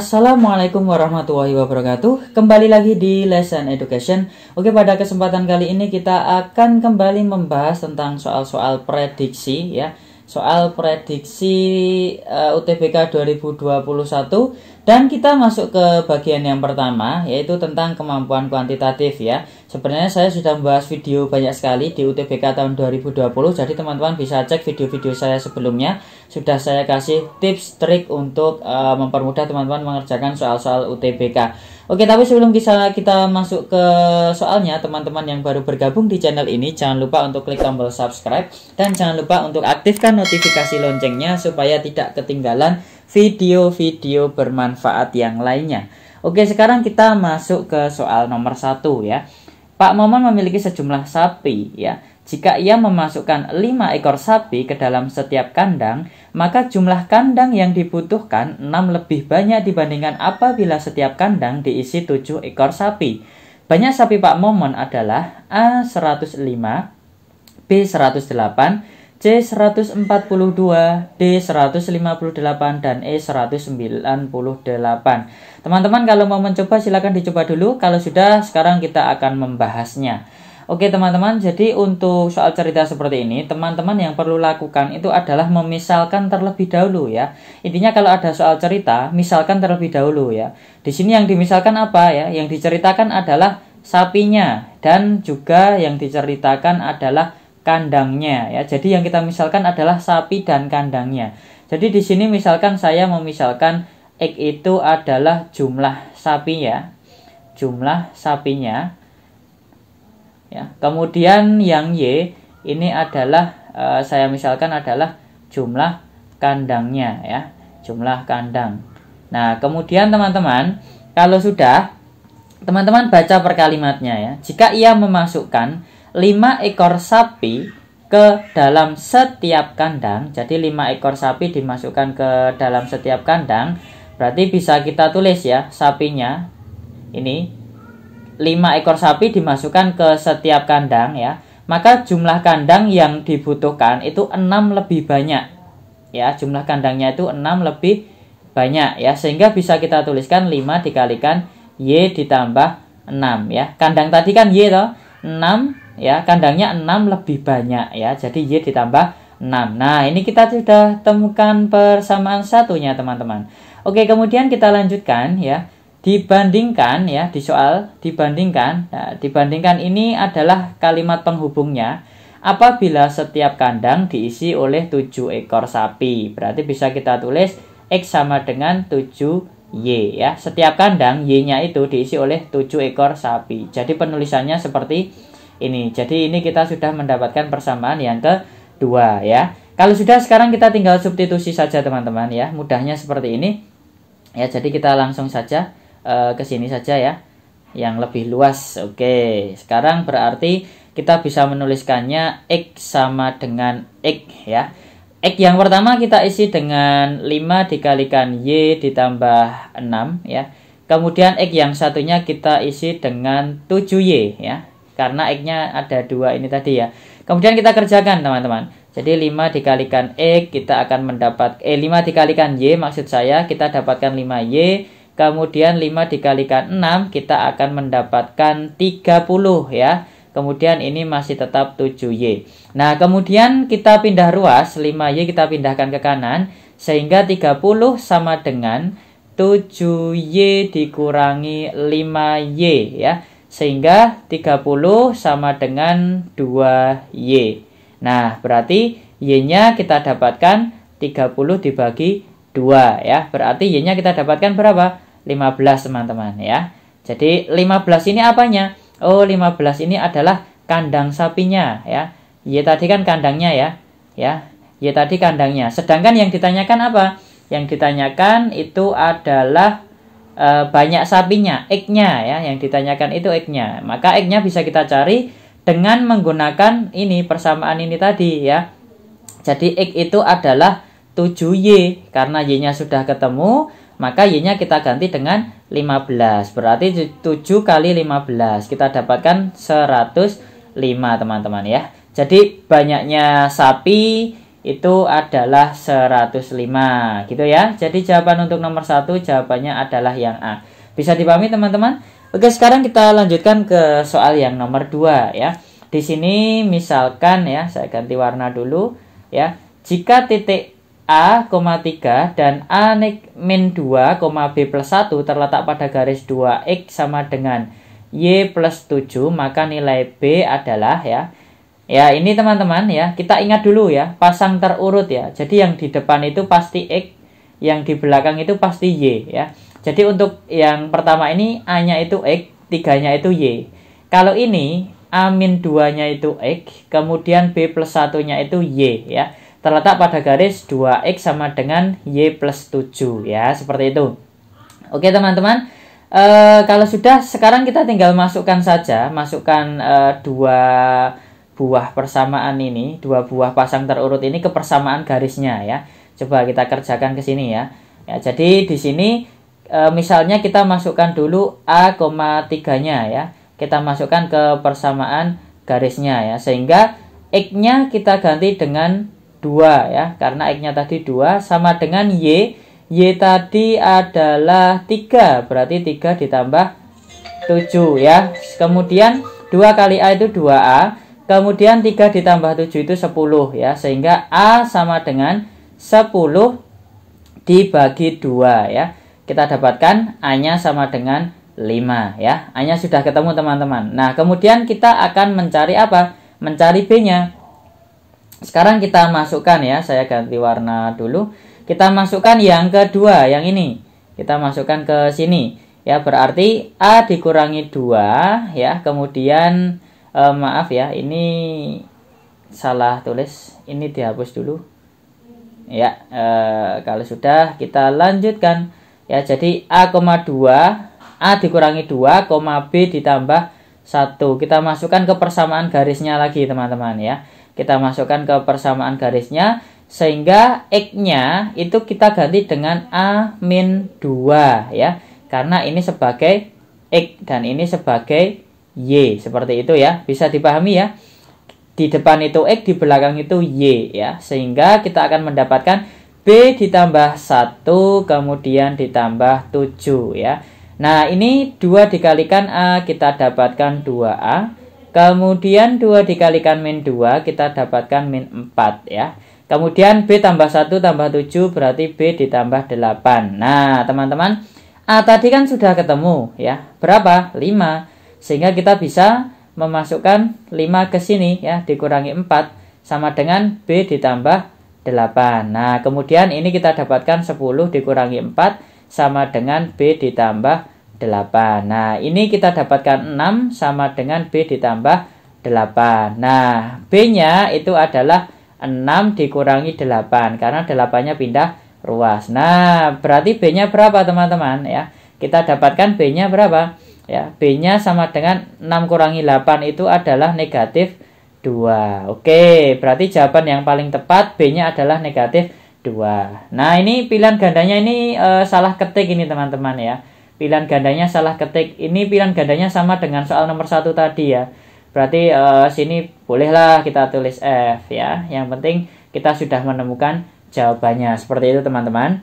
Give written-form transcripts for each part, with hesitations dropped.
Assalamualaikum warahmatullahi wabarakatuh. Kembali lagi di Lesson Education. Oke, pada kesempatan kali ini kita akan kembali membahas tentang soal-soal prediksi ya. Soal prediksi UTBK 2021 dan kita masuk ke bagian yang pertama, yaitu tentang kemampuan kuantitatif ya. Sebenarnya saya sudah membahas video banyak sekali di UTBK tahun 2020. Jadi teman-teman bisa cek video-video saya sebelumnya. Sudah saya kasih tips trik untuk mempermudah teman-teman mengerjakan soal-soal UTBK. Oke, tapi sebelum kita masuk ke soalnya, teman-teman yang baru bergabung di channel ini, jangan lupa untuk klik tombol subscribe dan jangan lupa untuk aktifkan notifikasi loncengnya supaya tidak ketinggalan video-video bermanfaat yang lainnya. Oke, sekarang kita masuk ke soal nomor 1 ya. Pak Momon memiliki sejumlah sapi ya. Jika ia memasukkan 5 ekor sapi ke dalam setiap kandang, maka jumlah kandang yang dibutuhkan 6 lebih banyak dibandingkan apabila setiap kandang diisi 7 ekor sapi. Banyak sapi Pak Momon adalah A 105, B 108, C 142, D 158, dan E 198. Teman-teman kalau mau mencoba silakan dicoba dulu. Kalau sudah, sekarang kita akan membahasnya. Oke teman-teman, jadi untuk soal cerita seperti ini, teman-teman yang perlu lakukan itu adalah memisalkan terlebih dahulu ya. Intinya kalau ada soal cerita, misalkan terlebih dahulu ya. Di sini yang dimisalkan apa ya? Yang diceritakan adalah sapinya dan juga yang diceritakan adalah kandangnya ya. Jadi yang kita misalkan adalah sapi dan kandangnya. Jadi di sini misalkan saya memisalkan X itu adalah jumlah sapi ya. Jumlah sapinya. Ya, kemudian yang Y ini adalah saya misalkan adalah jumlah kandangnya ya, jumlah kandang. Nah, kemudian teman-teman, kalau sudah teman-teman baca per kalimatnya ya. Jika ia memasukkan 5 ekor sapi ke dalam setiap kandang, jadi 5 ekor sapi dimasukkan ke dalam setiap kandang, berarti bisa kita tulis ya, sapinya ini 5 ekor sapi dimasukkan ke setiap kandang ya, maka jumlah kandang yang dibutuhkan itu 6 lebih banyak ya, jumlah kandangnya itu 6 lebih banyak ya, sehingga bisa kita tuliskan 5 dikalikan Y ditambah 6 ya. Kandang tadi kan Y toh, 6 ya, kandangnya 6 lebih banyak ya, jadi Y ditambah 6. Nah, ini kita sudah temukan persamaan satunya teman-teman. Oke, kemudian kita lanjutkan ya. Dibandingkan ya, di soal dibandingkan. Nah, dibandingkan ini adalah kalimat penghubungnya. Apabila setiap kandang diisi oleh 7 ekor sapi, berarti bisa kita tulis X sama dengan 7Y ya. Setiap kandang Y-nya itu diisi oleh 7 ekor sapi. Jadi penulisannya seperti ini. Jadi ini kita sudah mendapatkan persamaan yang kedua ya. Kalau sudah, sekarang kita tinggal substitusi saja teman-teman ya. Mudahnya seperti ini. Ya, jadi kita langsung saja ke sini saja ya, yang lebih luas. Oke, sekarang berarti kita bisa menuliskannya X sama dengan X ya. X yang pertama kita isi dengan 5 dikalikan Y ditambah 6 ya. Kemudian X yang satunya kita isi dengan 7Y ya, karena X-nya ada 2 ini tadi ya. Kemudian kita kerjakan teman-teman. Jadi 5 dikalikan X kita akan mendapat 5 dikalikan Y, maksud saya kita dapatkan 5Y. Kemudian 5 dikalikan 6 kita akan mendapatkan 30 ya. Kemudian ini masih tetap 7Y. Nah, kemudian kita pindah ruas, 5Y kita pindahkan ke kanan, sehingga 30 sama dengan 7Y dikurangi 5Y ya. Sehingga 30 sama dengan 2Y. Nah, berarti Y-nya kita dapatkan 30 dibagi 2 ya. Berarti Y-nya kita dapatkan berapa? 15 teman-teman ya. Jadi 15 ini apanya? Oh, 15 ini adalah kandang sapinya ya. Y tadi kan kandangnya ya. Ya, Y tadi kandangnya. Sedangkan yang ditanyakan apa? Yang ditanyakan itu adalah banyak sapinya, X-nya ya. Yang ditanyakan itu X-nya. Maka X-nya bisa kita cari dengan menggunakan ini persamaan ini tadi ya. Jadi X itu adalah 7Y, karena Y-nya sudah ketemu, maka Y-nya kita ganti dengan 15. Berarti 7 kali 15 kita dapatkan 105 teman-teman ya. Jadi banyaknya sapi itu adalah 105 gitu ya. Jadi jawaban untuk nomor 1 jawabannya adalah yang A. Bisa dipahami teman-teman? Oke, sekarang kita lanjutkan ke soal yang nomor 2 ya. Di sini misalkan ya, saya ganti warna dulu ya. Jika titik A, 3 dan A min 2, B plus 1 terletak pada garis 2X sama dengan Y plus 7, maka nilai B adalah ya. Ya, ini teman-teman ya, kita ingat dulu ya, pasang terurut ya. Jadi yang di depan itu pasti X, yang di belakang itu pasti Y ya. Jadi untuk yang pertama ini A-nya itu X, 3-nya itu Y. Kalau ini A min 2-nya itu X, kemudian B plus 1-nya itu Y ya. Terletak pada garis 2X sama dengan Y plus 7 ya, seperti itu. Oke teman-teman, kalau sudah, sekarang kita tinggal masukkan saja, dua buah persamaan ini, dua buah pasang terurut ini ke persamaan garisnya ya. Coba kita kerjakan ke sini ya. Ya, jadi di sini misalnya kita masukkan dulu A, 3-nya ya. Kita masukkan ke persamaan garisnya ya, sehingga X-nya kita ganti dengan 2 ya, karena X-nya tadi 2 sama dengan Y. Y tadi adalah 3, berarti 3 ditambah 7 ya. Kemudian 2 kali A itu 2A, kemudian 3 ditambah 7 itu 10 ya, sehingga A sama dengan 10 dibagi 2 ya. Kita dapatkan A-nya sama dengan 5 ya. A-nya sudah ketemu teman-teman. Nah, kemudian kita akan mencari apa? Mencari B-nya. Sekarang kita masukkan ya, saya ganti warna dulu. Kita masukkan yang kedua, yang ini. Kita masukkan ke sini. Ya, berarti A dikurangi 2 ya. Kemudian maaf ya, ini salah tulis. Ini dihapus dulu. Ya, kalau sudah kita lanjutkan. Ya, jadi A, 2, A dikurangi 2, B ditambah 1. Kita masukkan ke persamaan garisnya lagi teman-teman ya. Kita masukkan ke persamaan garisnya, sehingga X-nya itu kita ganti dengan A min 2 ya. Karena ini sebagai X dan ini sebagai Y. Seperti itu ya. Bisa dipahami ya. Di depan itu X, di belakang itu Y ya. Sehingga kita akan mendapatkan B ditambah 1, kemudian ditambah 7 ya. Nah, ini 2 dikalikan A, kita dapatkan 2A. Kemudian 2 dikalikan min 2, kita dapatkan min 4 ya. Kemudian B tambah 1 tambah 7, berarti B ditambah 8. Nah teman-teman, A tadi kan sudah ketemu ya. Berapa? 5. Sehingga kita bisa memasukkan 5 ke sini ya, dikurangi 4 sama dengan B ditambah 8. Nah kemudian ini kita dapatkan 10 dikurangi 4 sama dengan B ditambah 8. Nah, ini kita dapatkan 6 sama dengan B ditambah 8. Nah, B-nya itu adalah 6 dikurangi 8 karena 8-nya pindah ruas. Nah, berarti B-nya berapa, teman-teman ya? Kita dapatkan B-nya berapa? Ya, B-nya sama dengan 6 kurangi 8 itu adalah negatif 2. Oke, berarti jawaban yang paling tepat B-nya adalah negatif 2. Nah, ini pilihan gandanya ini salah ketik ini, teman-teman ya. Pilihan gandanya salah ketik. Ini pilihan gandanya sama dengan soal nomor 1 tadi ya. Berarti sini bolehlah kita tulis F ya. Yang penting kita sudah menemukan jawabannya. Seperti itu teman-teman.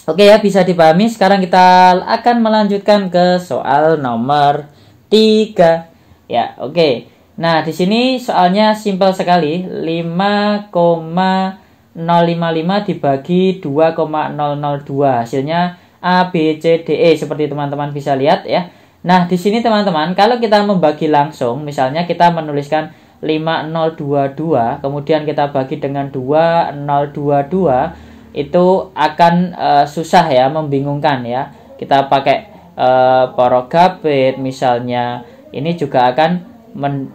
Oke ya, bisa dipahami. Sekarang kita akan melanjutkan ke soal nomor 3. Ya, oke. Nah, di sini soalnya simpel sekali. 5,055 dibagi 2,002. Hasilnya A, B, C, D, E, seperti teman-teman bisa lihat ya. Nah, di sini teman-teman, kalau kita membagi langsung, misalnya kita menuliskan 5022, kemudian kita bagi dengan 2022, itu akan susah ya, membingungkan ya. Kita pakai porogabit misalnya, ini juga akan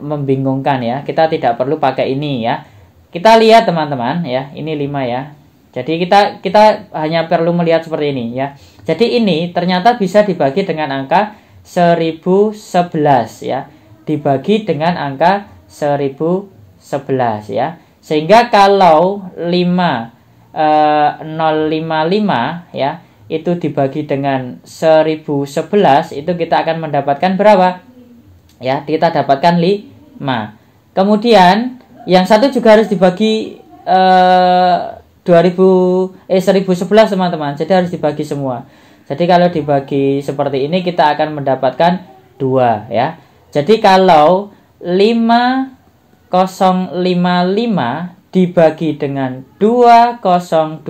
membingungkan ya. Kita tidak perlu pakai ini ya. Kita lihat teman-teman ya, ini 5 ya. Jadi kita hanya perlu melihat seperti ini ya. Jadi ini ternyata bisa dibagi dengan angka 1011 ya. Dibagi dengan angka 1011 ya. Sehingga kalau 5055 ya, itu dibagi dengan 1011, itu kita akan mendapatkan berapa? Ya, kita dapatkan 5. Kemudian yang satu juga harus dibagi 1011 teman-teman. Jadi harus dibagi semua. Jadi kalau dibagi seperti ini kita akan mendapatkan 2 ya. Jadi kalau 5055 dibagi dengan 2022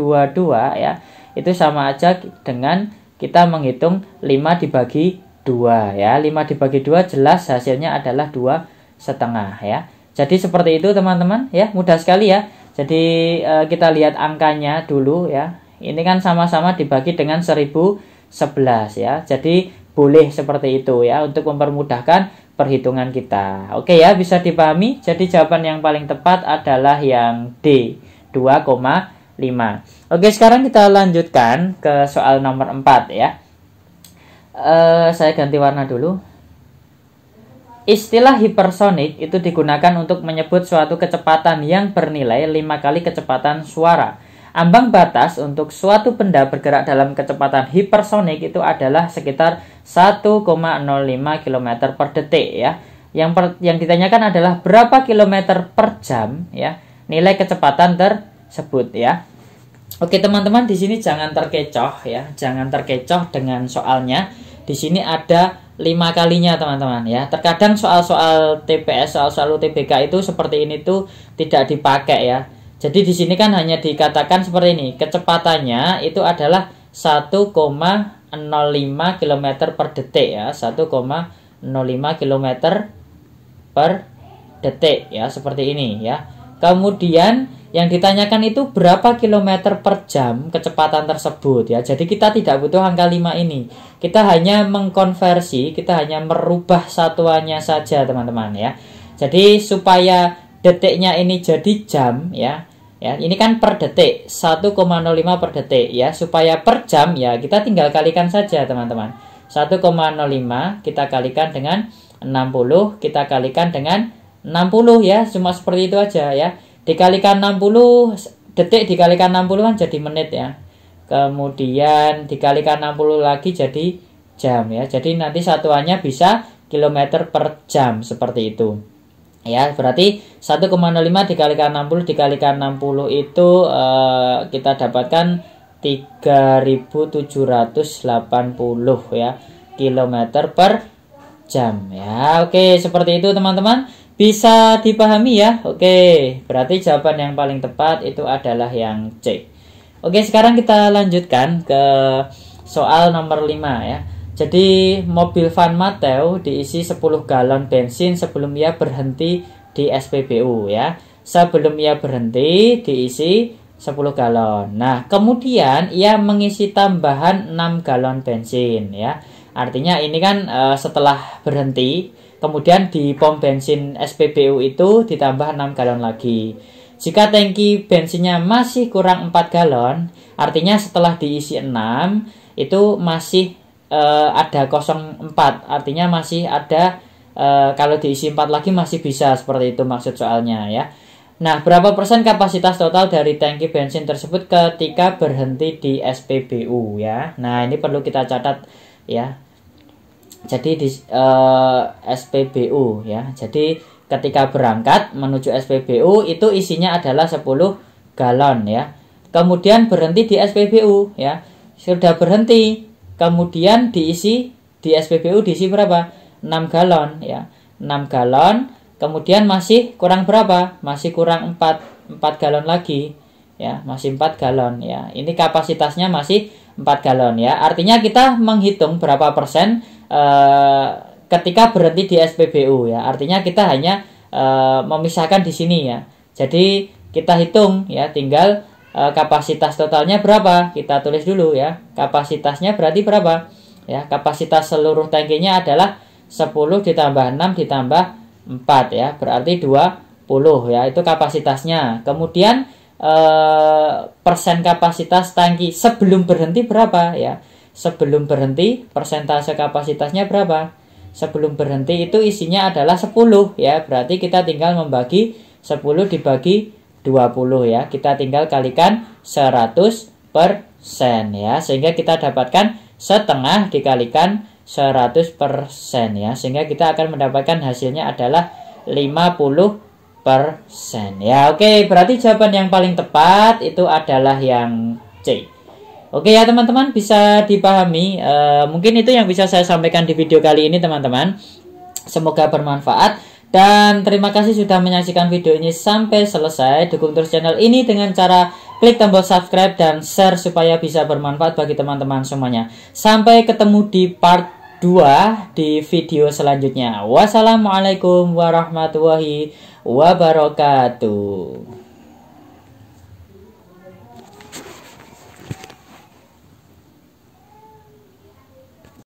ya, itu sama aja dengan kita menghitung 5 dibagi 2 ya. 5 dibagi 2 jelas hasilnya adalah 2,5 ya. Jadi seperti itu teman-teman ya, mudah sekali ya. Jadi kita lihat angkanya dulu ya. Ini kan sama-sama dibagi dengan 1011 ya. Jadi boleh seperti itu ya untuk mempermudahkan perhitungan kita. Oke ya, bisa dipahami. Jadi jawaban yang paling tepat adalah yang D, 2,5. Oke, sekarang kita lanjutkan ke soal nomor 4 ya. Saya ganti warna dulu. Istilah hipersonik itu digunakan untuk menyebut suatu kecepatan yang bernilai 5 kali kecepatan suara. Ambang batas untuk suatu benda bergerak dalam kecepatan hipersonik itu adalah sekitar 1,05 km per detik ya. Yang ditanyakan adalah berapa kilometer per jam ya nilai kecepatan tersebut ya. Oke teman-teman, di sini jangan terkecoh ya, jangan terkecoh dengan soalnya. Di sini ada 5 kalinya teman-teman ya. Terkadang soal-soal TPS, soal-soal UTBK itu seperti ini tuh tidak dipakai ya. Jadi di sini kan hanya dikatakan seperti ini, kecepatannya itu adalah 1,05 km per detik ya, 1,05 km per detik ya, seperti ini ya. Kemudian yang ditanyakan itu berapa kilometer per jam kecepatan tersebut ya. Jadi kita tidak butuh angka 5 ini. Kita hanya mengkonversi, kita hanya merubah satuannya saja teman-teman ya. Jadi supaya detiknya ini jadi jam ya. Ya, ini kan per detik, 1,05 per detik ya. Supaya per jam ya kita tinggal kalikan saja teman-teman. 1,05 kita kalikan dengan 60, kita kalikan dengan 60 ya. Cuma seperti itu aja ya. Dikalikan 60 detik dikalikan 60 kan jadi menit ya. Kemudian dikalikan 60 lagi jadi jam ya. Jadi nanti satuannya bisa kilometer per jam seperti itu. Ya, berarti 1,05 dikalikan 60 dikalikan 60 itu kita dapatkan 3780 ya kilometer per jam ya. Oke, seperti itu teman-teman. Bisa dipahami ya. Oke, berarti jawaban yang paling tepat itu adalah yang C. Oke, sekarang kita lanjutkan ke soal nomor 5 ya. Jadi mobil Van Mateo diisi 10 galon bensin sebelum ia berhenti di SPBU ya. Sebelum ia berhenti diisi 10 galon. Nah, kemudian ia mengisi tambahan 6 galon bensin ya. Artinya ini kan setelah berhenti, kemudian di pom bensin SPBU itu ditambah 6 galon lagi. Jika tangki bensinnya masih kurang 4 galon, artinya setelah diisi 6 itu masih ada 0,4, artinya masih ada kalau diisi 4 lagi masih bisa, seperti itu maksud soalnya ya. Nah, berapa persen kapasitas total dari tangki bensin tersebut ketika berhenti di SPBU ya. Nah, ini perlu kita catat ya. Jadi di SPBU ya. Jadi ketika berangkat menuju SPBU itu isinya adalah 10 galon ya. Kemudian berhenti di SPBU ya. Sudah berhenti, kemudian diisi di SPBU diisi berapa? 6 galon ya. 6 galon, kemudian masih kurang berapa? Masih kurang 4 galon lagi ya, masih 4 galon ya. Ini kapasitasnya masih 4 galon ya. Artinya kita menghitung berapa persen ketika berhenti di SPBU ya. Artinya kita hanya memisahkan di sini ya. Jadi kita hitung ya, tinggal kapasitas totalnya berapa, kita tulis dulu ya. Kapasitasnya berarti berapa ya, kapasitas seluruh tangkinya adalah 10 ditambah 6 ditambah 4 ya, berarti 20 ya, itu kapasitasnya. Kemudian persen kapasitas tangki sebelum berhenti berapa ya, sebelum berhenti persentase kapasitasnya berapa, sebelum berhenti itu isinya adalah 10 ya, berarti kita tinggal membagi 10 dibagi 20 ya, kita tinggal kalikan 100% ya, sehingga kita dapatkan setengah dikalikan 100% ya, sehingga kita akan mendapatkan hasilnya adalah 50 Ya, oke, berarti jawaban yang paling tepat itu adalah yang C. Oke ya teman-teman, bisa dipahami. Mungkin itu yang bisa saya sampaikan di video kali ini teman-teman. Semoga bermanfaat. Dan terima kasih sudah menyaksikan video ini sampai selesai. Dukung terus channel ini dengan cara klik tombol subscribe dan share supaya bisa bermanfaat bagi teman-teman semuanya. Sampai ketemu di part 2 di video selanjutnya. Wassalamualaikum warahmatullahi wabarakatuh.